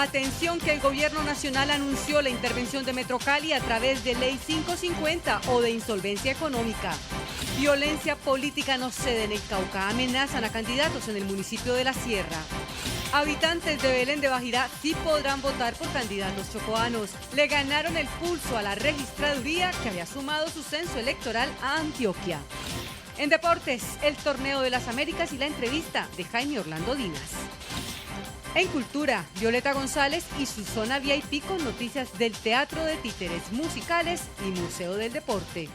Atención que el gobierno nacional anunció la intervención de Metrocali a través de Ley 550 o de insolvencia económica. Violencia política no cede en el Cauca. Amenazan a candidatos en el municipio de La Sierra. Habitantes de Belén de Bajirá sí podrán votar por candidatos chocoanos. Le ganaron el pulso a la registraduría que había sumado su censo electoral a Antioquia. En deportes, el Torneo de las Américas y la entrevista de Jaime Orlando Dinas. En cultura, Violeta González y su zona VIP con noticias del Teatro de Títeres, musicales y Museo del Deporte.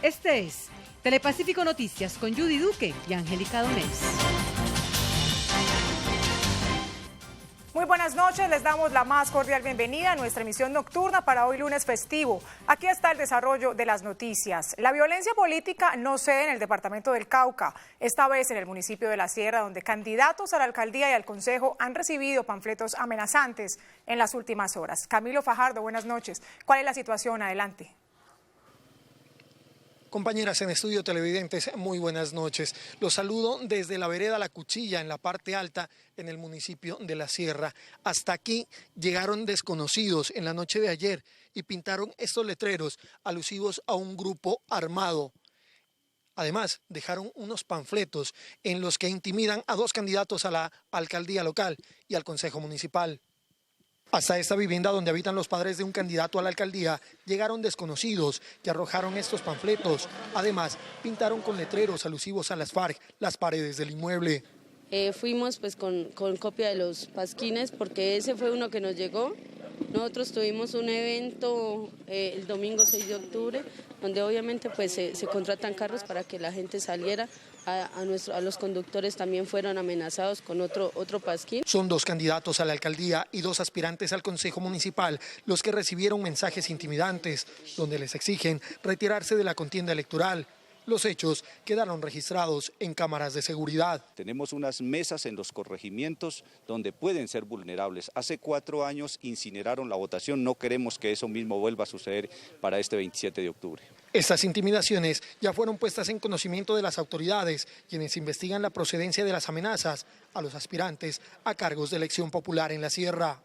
Este es Telepacífico Noticias con Judy Duque y Angélica Donés. Muy buenas noches, les damos la más cordial bienvenida a nuestra emisión nocturna para hoy lunes festivo. Aquí está el desarrollo de las noticias. La violencia política no cede en el departamento del Cauca, esta vez en el municipio de La Sierra, donde candidatos a la alcaldía y al consejo han recibido panfletos amenazantes en las últimas horas. Camilo Fajardo, buenas noches. ¿Cuál es la situación? Adelante. Compañeras en estudio, televidentes, muy buenas noches. Los saludo desde la vereda La Cuchilla, en la parte alta, en el municipio de La Sierra. Hasta aquí llegaron desconocidos en la noche de ayer y pintaron estos letreros alusivos a un grupo armado. Además, dejaron unos panfletos en los que intimidan a dos candidatos a la alcaldía local y al consejo municipal. Hasta esta vivienda donde habitan los padres de un candidato a la alcaldía llegaron desconocidos que arrojaron estos panfletos. Además, pintaron con letreros alusivos a las FARC las paredes del inmueble. Fuimos pues con copia de los pasquines porque ese fue uno que nos llegó. Nosotros tuvimos un evento el domingo 6 de octubre donde obviamente pues se contratan carros para que la gente saliera. A los conductores también fueron amenazados con otro pasquín. Son dos candidatos a la alcaldía y dos aspirantes al consejo municipal los que recibieron mensajes intimidantes donde les exigen retirarse de la contienda electoral. Los hechos quedaron registrados en cámaras de seguridad. Tenemos unas mesas en los corregimientos donde pueden ser vulnerables. Hace 4 años incineraron la votación, no queremos que eso mismo vuelva a suceder para este 27 de octubre. Estas intimidaciones ya fueron puestas en conocimiento de las autoridades, quienes investigan la procedencia de las amenazas a los aspirantes a cargos de elección popular en La Sierra.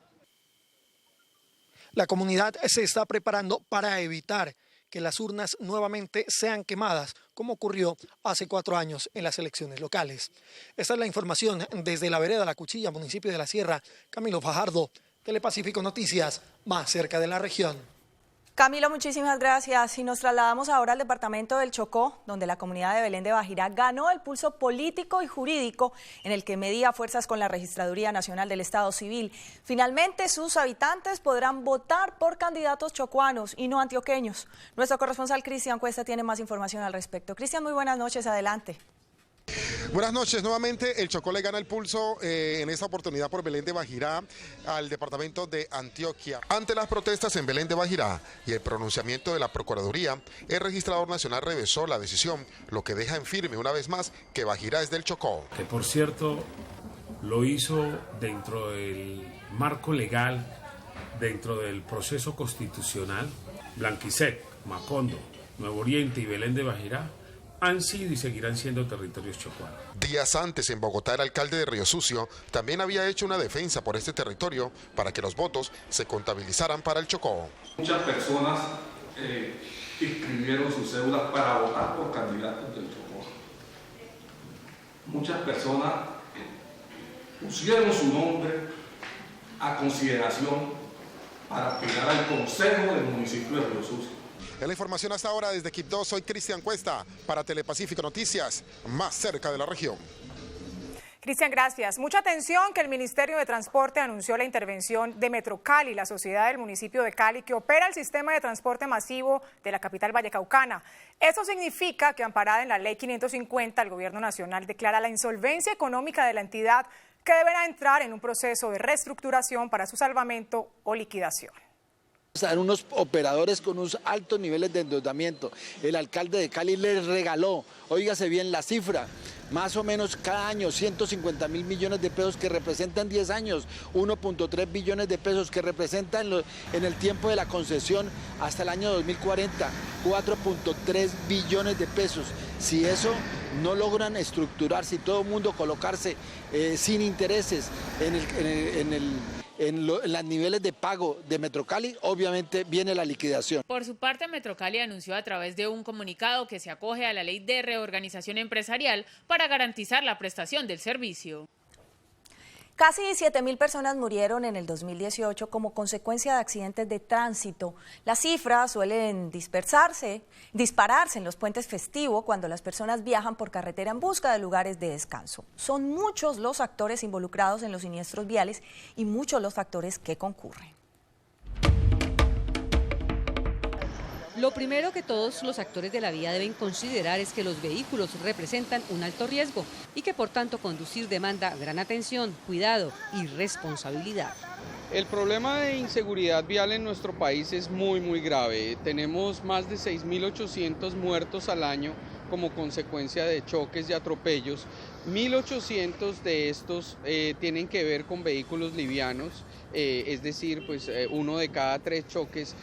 La comunidad se está preparando para evitar que las urnas nuevamente sean quemadas, como ocurrió hace 4 años en las elecciones locales. Esta es la información desde la vereda La Cuchilla, municipio de La Sierra. Camilo Fajardo, Telepacífico Noticias, más cerca de la región. Camilo, muchísimas gracias. Y nos trasladamos ahora al departamento del Chocó, donde la comunidad de Belén de Bajirá ganó el pulso político y jurídico en el que medía fuerzas con la Registraduría Nacional del Estado Civil. Finalmente, sus habitantes podrán votar por candidatos chocuanos y no antioqueños. Nuestro corresponsal Cristian Cuesta tiene más información al respecto. Cristian, muy buenas noches, adelante. Buenas noches, nuevamente el Chocó le gana el pulso en esta oportunidad por Belén de Bajirá al departamento de Antioquia. Ante las protestas en Belén de Bajirá y el pronunciamiento de la Procuraduría, el registrador nacional revisó la decisión, lo que deja en firme una vez más que Bajirá es del Chocó. Que por cierto lo hizo dentro del marco legal, dentro del proceso constitucional. Blanquicet, Macondo, Nuevo Oriente y Belén de Bajirá han sido y seguirán siendo territorios chocuanos. Días antes en Bogotá el alcalde de Río Sucio también había hecho una defensa por este territorio para que los votos se contabilizaran para el Chocó. Muchas personas inscribieron sus cédulas para votar por candidatos del Chocó. Muchas personas pusieron su nombre a consideración para aspirar al consejo del municipio de Río Sucio. En la información hasta ahora desde Quibdó, soy Cristian Cuesta para Telepacífico Noticias, más cerca de la región. Cristian, gracias. Mucha atención que el Ministerio de Transporte anunció la intervención de Metrocali, la sociedad del municipio de Cali que opera el sistema de transporte masivo de la capital vallecaucana. Eso significa que, amparada en la Ley 550, el Gobierno Nacional declara la insolvencia económica de la entidad que deberá entrar en un proceso de reestructuración para su salvamento o liquidación. Están unos operadores con unos altos niveles de endeudamiento. El alcalde de Cali les regaló, óigase bien la cifra, más o menos cada año 150.000 millones de pesos que representan 10 años, 1.3 billones de pesos que representan en el tiempo de la concesión hasta el año 2040, 4.3 billones de pesos. Si eso no logran estructurar, si todo el mundo colocarse sin intereses en los niveles de pago de Metrocali, obviamente viene la liquidación. Por su parte, Metrocali anunció a través de un comunicado que se acoge a la ley de reorganización empresarial para garantizar la prestación del servicio. Casi 7.000 personas murieron en el 2018 como consecuencia de accidentes de tránsito. Las cifras suelen dispararse en los puentes festivos cuando las personas viajan por carretera en busca de lugares de descanso. Son muchos los actores involucrados en los siniestros viales y muchos los factores que concurren. Lo primero que todos los actores de la vía deben considerar es que los vehículos representan un alto riesgo y que por tanto conducir demanda gran atención, cuidado y responsabilidad. El problema de inseguridad vial en nuestro país es muy grave. Tenemos más de 6.800 muertos al año como consecuencia de choques y atropellos. 1.800 de estos tienen que ver con vehículos livianos. Es decir, pues uno de cada tres choques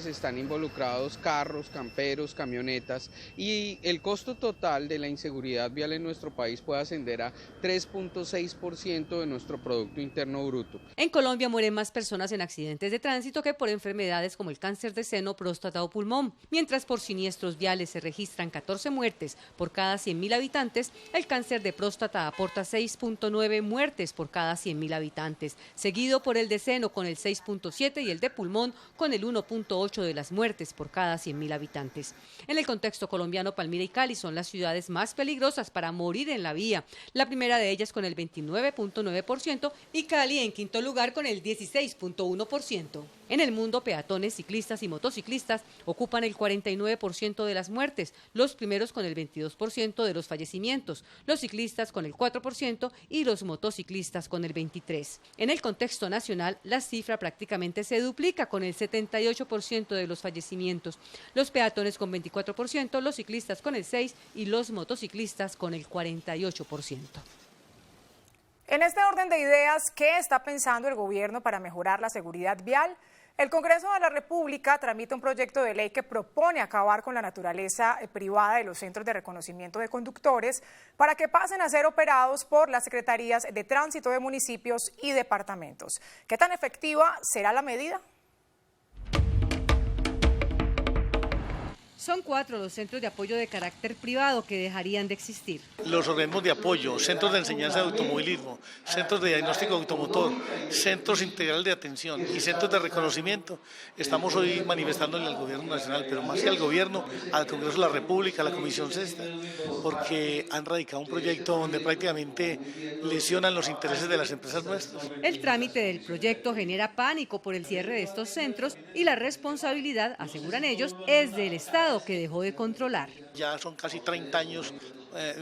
están involucrados carros, camperos, camionetas, y el costo total de la inseguridad vial en nuestro país puede ascender a 3.6% de nuestro Producto Interno Bruto. En Colombia mueren más personas en accidentes de tránsito que por enfermedades como el cáncer de seno, próstata o pulmón. Mientras por siniestros viales se registran 14 muertes por cada 100.000 habitantes, el cáncer de próstata aporta 6.9 muertes por cada 100.000 habitantes, seguido por el de seno con el 6.7 y el de pulmón con el 1.8 de las muertes por cada 100.000 habitantes. En el contexto colombiano, Palmira y Cali son las ciudades más peligrosas para morir en la vía. La primera de ellas con el 29.9% y Cali en quinto lugar con el 16.1%. En el mundo, peatones, ciclistas y motociclistas ocupan el 49% de las muertes, los primeros con el 22% de los fallecimientos, los ciclistas con el 4% y los motociclistas con el 23%. En el contexto nacional, la cifra prácticamente se duplica con el 78% de los fallecimientos, los peatones con 24%, los ciclistas con el 6% y los motociclistas con el 48%. En este orden de ideas, ¿qué está pensando el gobierno para mejorar la seguridad vial? El Congreso de la República tramita un proyecto de ley que propone acabar con la naturaleza privada de los centros de reconocimiento de conductores para que pasen a ser operados por las Secretarías de Tránsito de municipios y departamentos. ¿Qué tan efectiva será la medida? Son 4 los centros de apoyo de carácter privado que dejarían de existir. Los organismos de apoyo, centros de enseñanza de automovilismo, centros de diagnóstico automotor, centros integrales de atención y centros de reconocimiento, estamos hoy manifestándole al gobierno nacional, pero más que al gobierno, al Congreso de la República, a la Comisión Sexta, porque han radicado un proyecto donde prácticamente lesionan los intereses de las empresas nuestras. El trámite del proyecto genera pánico por el cierre de estos centros y la responsabilidad, aseguran ellos, es del Estado, que dejó de controlar. Ya son casi 30 años,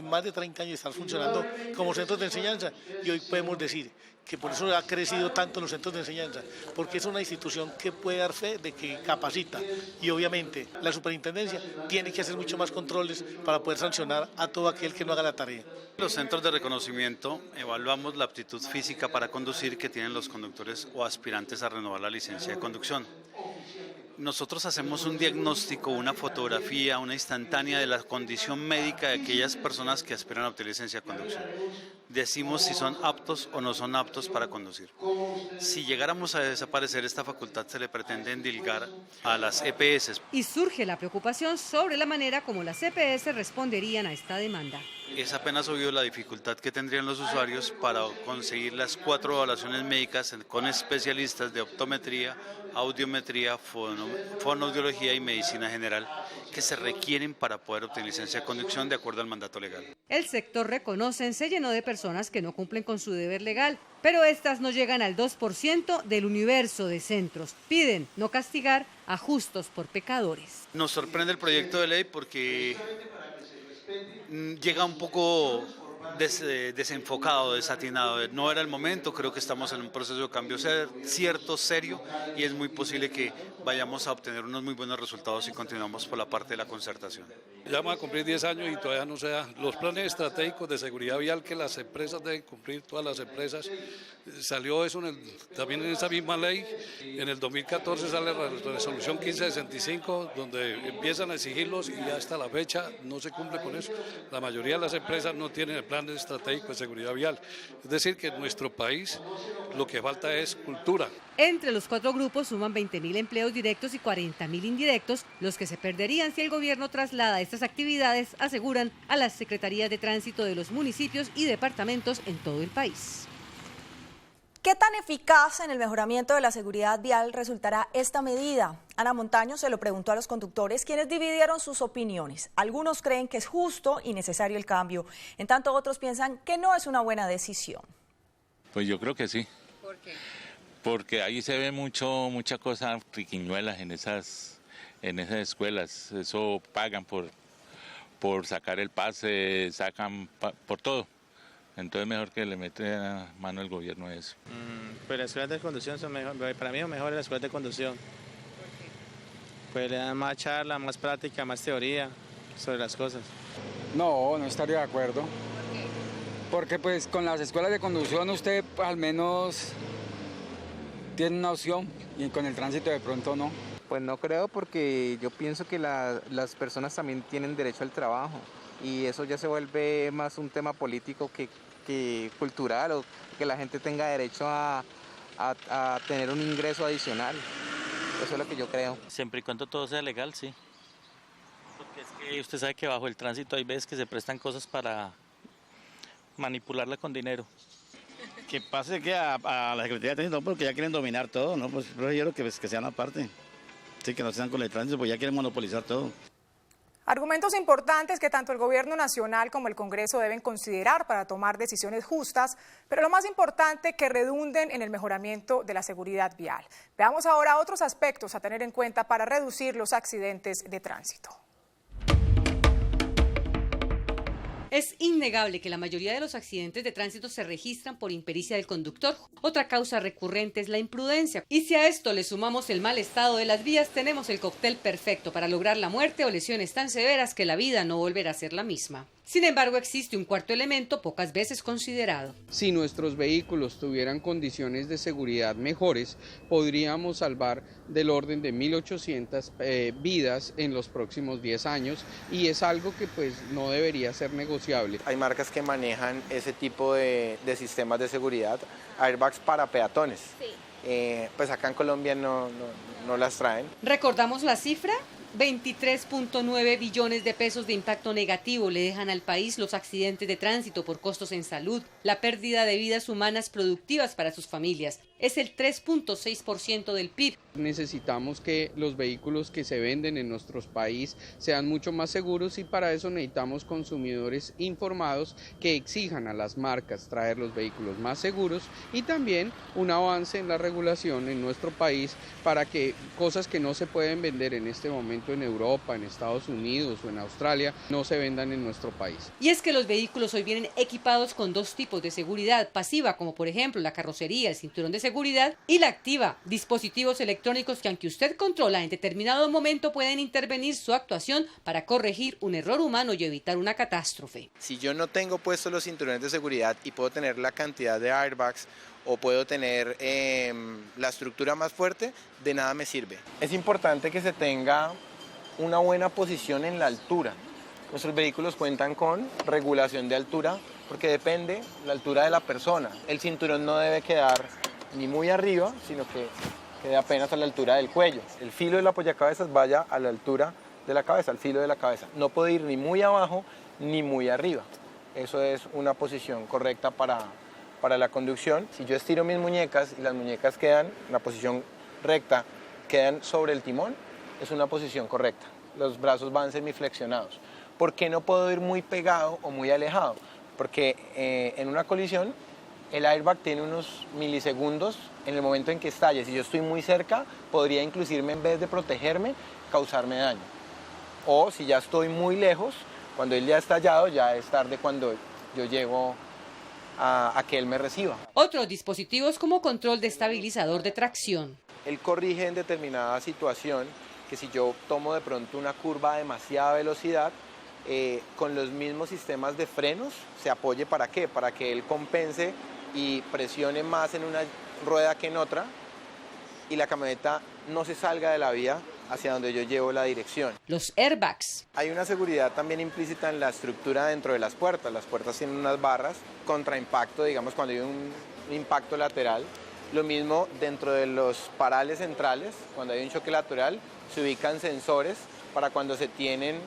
más de 30 años de estar funcionando como centros de enseñanza y hoy podemos decir que por eso ha crecido tanto los centros de enseñanza, porque es una institución que puede dar fe de que capacita y obviamente la superintendencia tiene que hacer mucho más controles para poder sancionar a todo aquel que no haga la tarea. Los centros de reconocimiento evaluamos la aptitud física para conducir que tienen los conductores o aspirantes a renovar la licencia de conducción. Nosotros hacemos un diagnóstico, una fotografía, una instantánea de la condición médica de aquellas personas que aspiran a obtener licencia de conducción. Decimos si son aptos o no son aptos para conducir. Si llegáramos a desaparecer esta facultad, se le pretende endilgar a las EPS. Y surge la preocupación sobre la manera como las EPS responderían a esta demanda. Es apenas obvio la dificultad que tendrían los usuarios para conseguir las 4 evaluaciones médicas con especialistas de optometría, audiometría, fonoaudiología y medicina general que se requieren para poder obtener licencia de conducción de acuerdo al mandato legal. El sector, reconocen, se llenó de personas que no cumplen con su deber legal, pero estas no llegan al 2% del universo de centros. Piden no castigar a justos por pecadores. Nos sorprende el proyecto de ley porque llega un poco desenfocado, desatinado. No era el momento, creo que estamos en un proceso de cambio cierto, serio, y es muy posible que vayamos a obtener unos muy buenos resultados si continuamos por la parte de la concertación. Ya vamos a cumplir 10 años y todavía no se dan los planes estratégicos de seguridad vial que las empresas deben cumplir, todas las empresas. Salió eso también en esa misma ley. En el 2014 sale la resolución 1565, donde empiezan a exigirlos y hasta la fecha no se cumple con eso. La mayoría de las empresas no tienen el plan plan estratégico de seguridad vial. Es decir, que en nuestro país lo que falta es cultura. Entre los 4 grupos suman 20.000 empleos directos y 40.000 indirectos, los que se perderían si el gobierno traslada estas actividades, aseguran a las secretarías de tránsito de los municipios y departamentos en todo el país. ¿Qué tan eficaz en el mejoramiento de la seguridad vial resultará esta medida? Ana Montaño se lo preguntó a los conductores, quienes dividieron sus opiniones. Algunos creen que es justo y necesario el cambio, en tanto otros piensan que no es una buena decisión. Pues yo creo que sí. ¿Por qué? Porque ahí se ve mucha cosa triquiñuelas en esas escuelas. Eso pagan por sacar el pase, sacan por todo. Entonces mejor que le mete a mano el gobierno a eso. Pues las escuelas de conducción son mejor, para mí es mejor las escuelas de conducción. Pues le dan más charla, más práctica, más teoría sobre las cosas. No estaría de acuerdo. ¿Por qué? Porque pues con las escuelas de conducción usted al menos tiene una opción y con el tránsito de pronto no. Pues no creo, porque yo pienso que las personas también tienen derecho al trabajo y eso ya se vuelve más un tema político que cultural, o que la gente tenga derecho a tener un ingreso adicional. Eso es lo que yo creo. Siempre y cuando todo sea legal, sí. Porque es que usted sabe que bajo el tránsito hay veces que se prestan cosas para manipularla con dinero. Que pase que a la Secretaría de Tránsito, porque ya quieren dominar todo, ¿no? Pues yo creo que sean aparte. Sí, que no sean con el tránsito, pues ya quieren monopolizar todo. Argumentos importantes que tanto el Gobierno Nacional como el Congreso deben considerar para tomar decisiones justas, pero lo más importante, que redunden en el mejoramiento de la seguridad vial. Veamos ahora otros aspectos a tener en cuenta para reducir los accidentes de tránsito. Es innegable que la mayoría de los accidentes de tránsito se registran por impericia del conductor. Otra causa recurrente es la imprudencia. Y si a esto le sumamos el mal estado de las vías, tenemos el cóctel perfecto para lograr la muerte o lesiones tan severas que la vida no volverá a ser la misma. Sin embargo, existe un cuarto elemento pocas veces considerado. Si nuestros vehículos tuvieran condiciones de seguridad mejores, podríamos salvar del orden de 1.800 vidas en los próximos 10 años, y es algo que pues no debería ser negociable. Hay marcas que manejan ese tipo de sistemas de seguridad, airbags para peatones. Sí. Pues acá en Colombia no las traen. ¿Recordamos la cifra? 23.9 billones de pesos de impacto negativo le dejan al país los accidentes de tránsito por costos en salud, la pérdida de vidas humanas productivas para sus familias. Es el 3.6% del PIB. Necesitamos que los vehículos que se venden en nuestro país sean mucho más seguros, y para eso necesitamos consumidores informados que exijan a las marcas traer los vehículos más seguros, y también un avance en la regulación en nuestro país para que cosas que no se pueden vender en este momento en Europa, en Estados Unidos o en Australia no se vendan en nuestro país. Y es que los vehículos hoy vienen equipados con 2 tipos de seguridad: pasiva, como por ejemplo la carrocería, el cinturón de seguridad, y la activa, dispositivos electrónicos que, aunque usted controla, en determinado momento pueden intervenir su actuación para corregir un error humano y evitar una catástrofe. Si yo no tengo puestos los cinturones de seguridad y puedo tener la cantidad de airbags o puedo tener la estructura más fuerte, de nada me sirve. Es importante que se tenga una buena posición en la altura. Nuestros vehículos cuentan con regulación de altura, porque depende la altura de la persona. El cinturón no debe quedar ni muy arriba, sino que quede apenas a la altura del cuello. El filo del apoyacabezas vaya a la altura de la cabeza, al filo de la cabeza. No puede ir ni muy abajo ni muy arriba. Eso es una posición correcta para la conducción. Si yo estiro mis muñecas y las muñecas quedan en la posición recta, quedan sobre el timón, es una posición correcta. Los brazos van semiflexionados. ¿Por qué no puedo ir muy pegado o muy alejado? Porque en una colisión el airbag tiene unos milisegundos en el momento en que estalle. Si yo estoy muy cerca, podría inclusive, en vez de protegerme, causarme daño. O si ya estoy muy lejos, cuando él ya ha estallado, ya es tarde cuando yo llego a que él me reciba. Otros dispositivos como control de estabilizador de tracción. Él corrige en determinada situación que si yo tomo de pronto una curva a demasiada velocidad, con los mismos sistemas de frenos se apoye. ¿Para qué? Para que él compense y presione más en una rueda que en otra, y la camioneta no se salga de la vía hacia donde yo llevo la dirección. Los airbags. Hay una seguridad también implícita en la estructura dentro de las puertas. Las puertas tienen unas barras contra impacto, digamos cuando hay un impacto lateral. Lo mismo dentro de los parales centrales, cuando hay un choque lateral, se ubican sensores para cuando se tienen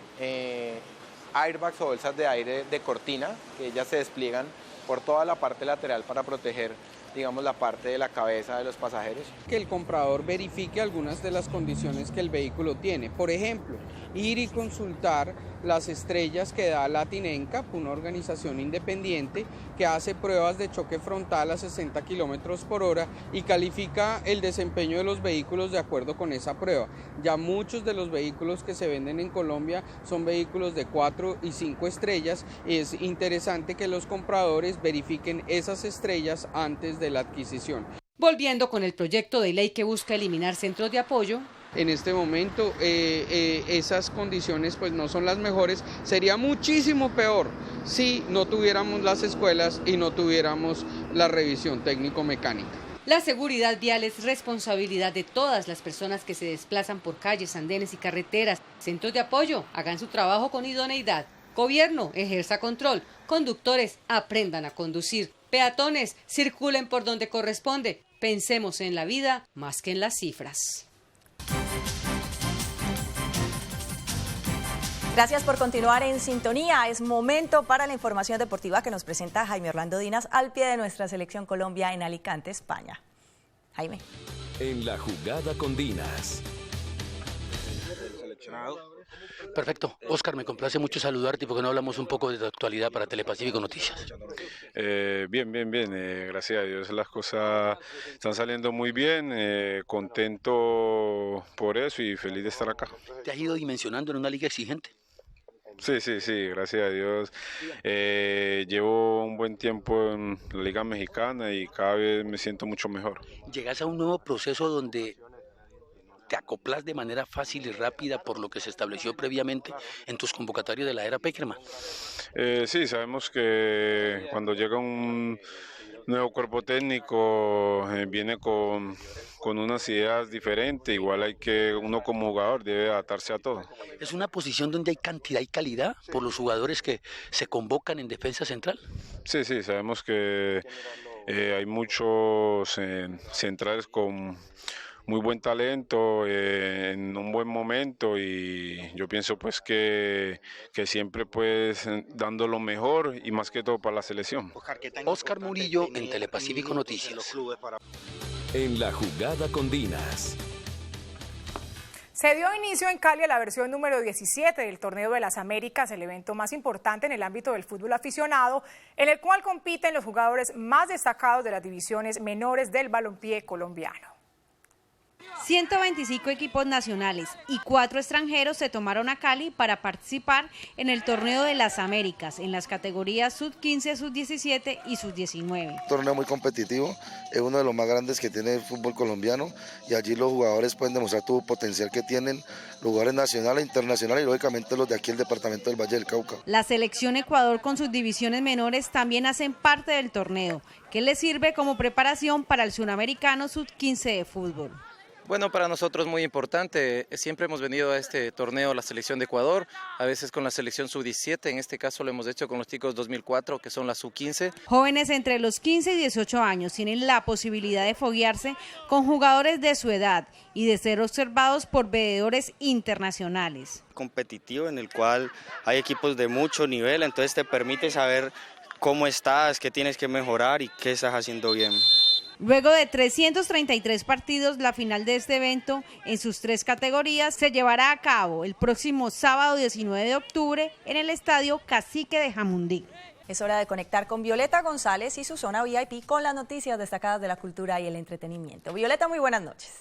airbags o bolsas de aire de cortina, que ellas se despliegan por toda la parte lateral para proteger, digamos, la parte de la cabeza de los pasajeros. Que el comprador verifique algunas de las condiciones que el vehículo tiene. Por ejemplo, ir y consultar las estrellas que da Latin NCAP, una organización independiente que hace pruebas de choque frontal a 60 kilómetros por hora y califica el desempeño de los vehículos de acuerdo con esa prueba. Ya muchos de los vehículos que se venden en Colombia son vehículos de 4 y 5 estrellas. Es interesante que los compradores verifiquen esas estrellas antes de la adquisición. Volviendo con el proyecto de ley que busca eliminar centros de apoyo. En este momento esas condiciones pues no son las mejores. Sería muchísimo peor si no tuviéramos las escuelas y no tuviéramos la revisión técnico-mecánica. La seguridad vial es responsabilidad de todas las personas que se desplazan por calles, andenes y carreteras. Centros de apoyo, hagan su trabajo con idoneidad. Gobierno, ejerza control. Conductores, aprendan a conducir. Peatones, circulen por donde corresponde. Pensemos en la vida más que en las cifras. Gracias por continuar en sintonía. Es momento para la información deportiva que nos presenta Jaime Orlando Dinas al pie de nuestra selección Colombia en Alicante, España. Jaime. En la jugada con Dinas. Perfecto. Oscar, me complace mucho saludarte porque no hablamos un poco de tu actualidad para Telepacífico Noticias. Bien. Gracias a Dios las cosas están saliendo muy bien. Contento por eso y feliz de estar acá. ¿Te has ido dimensionando en una liga exigente? Sí, gracias a Dios. Llevo un buen tiempo en la Liga Mexicana y cada vez me siento mucho mejor. Llegas a un nuevo proceso donde te acoplas de manera fácil y rápida por lo que se estableció previamente en tus convocatorios de la era Peckerman. Sí, sabemos que cuando llega un nuevo cuerpo técnico viene con unas ideas diferentes, igual hay que uno como jugador debe adaptarse a todo. ¿Es una posición donde hay cantidad y calidad por los jugadores que se convocan en defensa central? Sí, sabemos que hay muchos centrales con muy buen talento, en un buen momento, y yo pienso pues que siempre pues dando lo mejor y más que todo para la selección. Oscar Murillo en Telepacífico Noticias. En la jugada con Dinas. Se dio inicio en Cali a la versión número 17 del Torneo de las Américas, el evento más importante en el ámbito del fútbol aficionado, en el cual compiten los jugadores más destacados de las divisiones menores del balompié colombiano. 125 equipos nacionales y 4 extranjeros se tomaron a Cali para participar en el Torneo de las Américas en las categorías Sub-15, Sub-17 y Sub-19. Un torneo muy competitivo, es uno de los más grandes que tiene el fútbol colombiano y allí los jugadores pueden demostrar todo el potencial que tienen, los jugadores nacionales, internacionales y lógicamente los de aquí el departamento del Valle del Cauca. La selección Ecuador con sus divisiones menores también hacen parte del torneo, que les sirve como preparación para el Sudamericano Sub-15 de fútbol. Bueno, para nosotros muy importante, siempre hemos venido a este torneo la selección de Ecuador, a veces con la selección sub-17, en este caso lo hemos hecho con los chicos 2004, que son la sub-15. Jóvenes entre los 15 y 18 años tienen la posibilidad de foguearse con jugadores de su edad y de ser observados por veedores internacionales. Competitivo en el cual hay equipos de mucho nivel, entonces te permite saber cómo estás, qué tienes que mejorar y qué estás haciendo bien. Luego de 333 partidos, la final de este evento en sus 3 categorías se llevará a cabo el próximo sábado 19 de octubre en el Estadio Cacique de Jamundí. Es hora de conectar con Violeta González y su zona VIP con las noticias destacadas de la cultura y el entretenimiento. Violeta, muy buenas noches.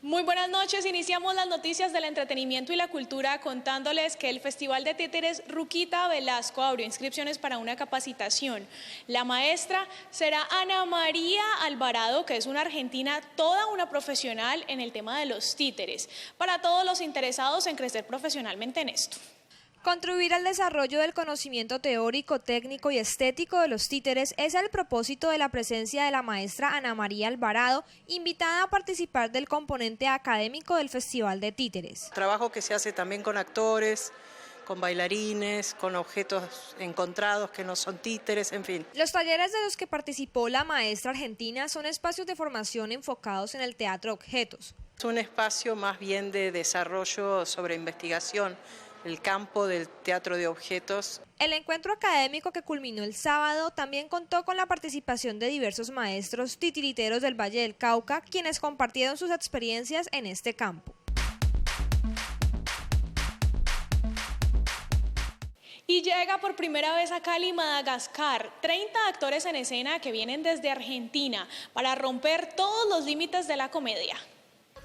Muy buenas noches, iniciamos las noticias del entretenimiento y la cultura contándoles que el Festival de Títeres Ruquita Velasco abrió inscripciones para una capacitación. La maestra será Ana María Alvarado, que es una argentina, toda una profesional en el tema de los títeres, para todos los interesados en crecer profesionalmente en esto. Contribuir al desarrollo del conocimiento teórico, técnico y estético de los títeres es el propósito de la presencia de la maestra Ana María Alvarado, invitada a participar del componente académico del Festival de Títeres. Trabajo que se hace también con actores, con bailarines, con objetos encontrados que no son títeres, en fin. Los talleres de los que participó la maestra argentina son espacios de formación enfocados en el teatro objetos. Es un espacio más bien de desarrollo sobre investigación, el campo del teatro de objetos. El encuentro académico que culminó el sábado también contó con la participación de diversos maestros titiriteros del Valle del Cauca, quienes compartieron sus experiencias en este campo. Y llega por primera vez a Cali, Madagascar, 30 actores en escena que vienen desde Argentina para romper todos los límites de la comedia.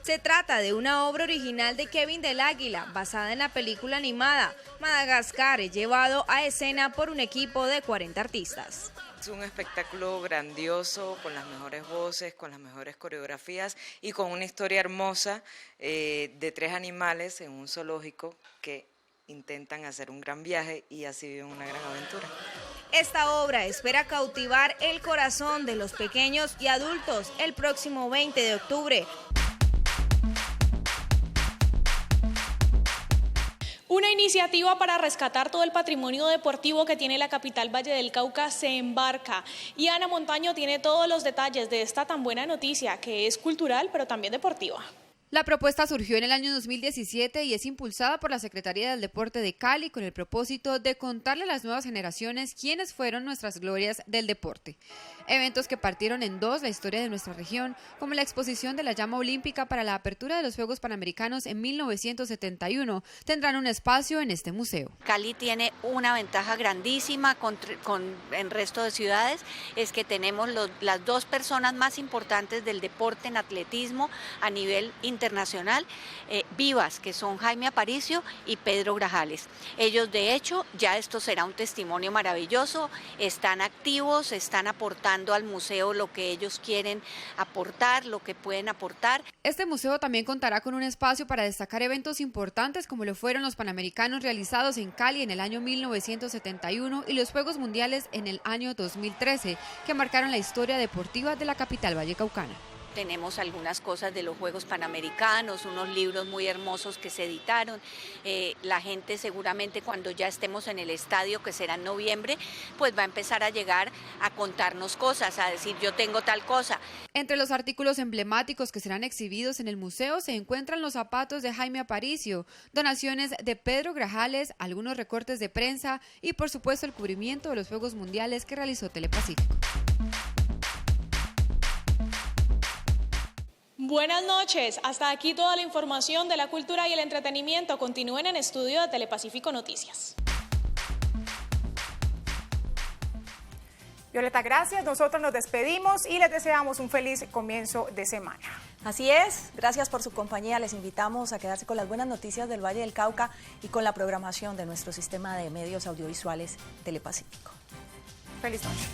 Se trata de una obra original de Kevin del Águila, basada en la película animada Madagascar, llevado a escena por un equipo de 40 artistas. Es un espectáculo grandioso, con las mejores voces, con las mejores coreografías y con una historia hermosa de 3 animales en un zoológico que intentan hacer un gran viaje y así viven una gran aventura. Esta obra espera cautivar el corazón de los pequeños y adultos el próximo 20 de octubre. Una iniciativa para rescatar todo el patrimonio deportivo que tiene la capital Valle del Cauca se embarca. Y Ana Montaño tiene todos los detalles de esta tan buena noticia, que es cultural pero también deportiva. La propuesta surgió en el año 2017 y es impulsada por la Secretaría del Deporte de Cali con el propósito de contarle a las nuevas generaciones quiénes fueron nuestras glorias del deporte. Eventos que partieron en 2 la historia de nuestra región, como la exposición de la llama olímpica para la apertura de los Juegos Panamericanos en 1971, tendrán un espacio en este museo. Cali tiene una ventaja grandísima con el resto de ciudades, es que tenemos las 2 personas más importantes del deporte en atletismo a nivel internacional, vivas, que son Jaime Aparicio y Pedro Grajales. Ellos, de hecho, ya esto será un testimonio maravilloso, están activos, están aportando al museo lo que ellos quieren aportar, lo que pueden aportar. Este museo también contará con un espacio para destacar eventos importantes como lo fueron los Panamericanos realizados en Cali en el año 1971 y los Juegos Mundiales en el año 2013, que marcaron la historia deportiva de la capital vallecaucana. Tenemos algunas cosas de los Juegos Panamericanos, unos libros muy hermosos que se editaron. La gente seguramente cuando ya estemos en el estadio, que será en noviembre, pues va a empezar a llegar a contarnos cosas, a decir yo tengo tal cosa. Entre los artículos emblemáticos que serán exhibidos en el museo se encuentran los zapatos de Jaime Aparicio, donaciones de Pedro Grajales, algunos recortes de prensa y por supuesto el cubrimiento de los Juegos Mundiales que realizó Telepacífico. Buenas noches, hasta aquí toda la información de la cultura y el entretenimiento. Continúen en estudio de Telepacífico Noticias. Violeta, gracias. Nosotros nos despedimos y les deseamos un feliz comienzo de semana. Así es, gracias por su compañía. Les invitamos a quedarse con las buenas noticias del Valle del Cauca y con la programación de nuestro sistema de medios audiovisuales Telepacífico. Feliz noche.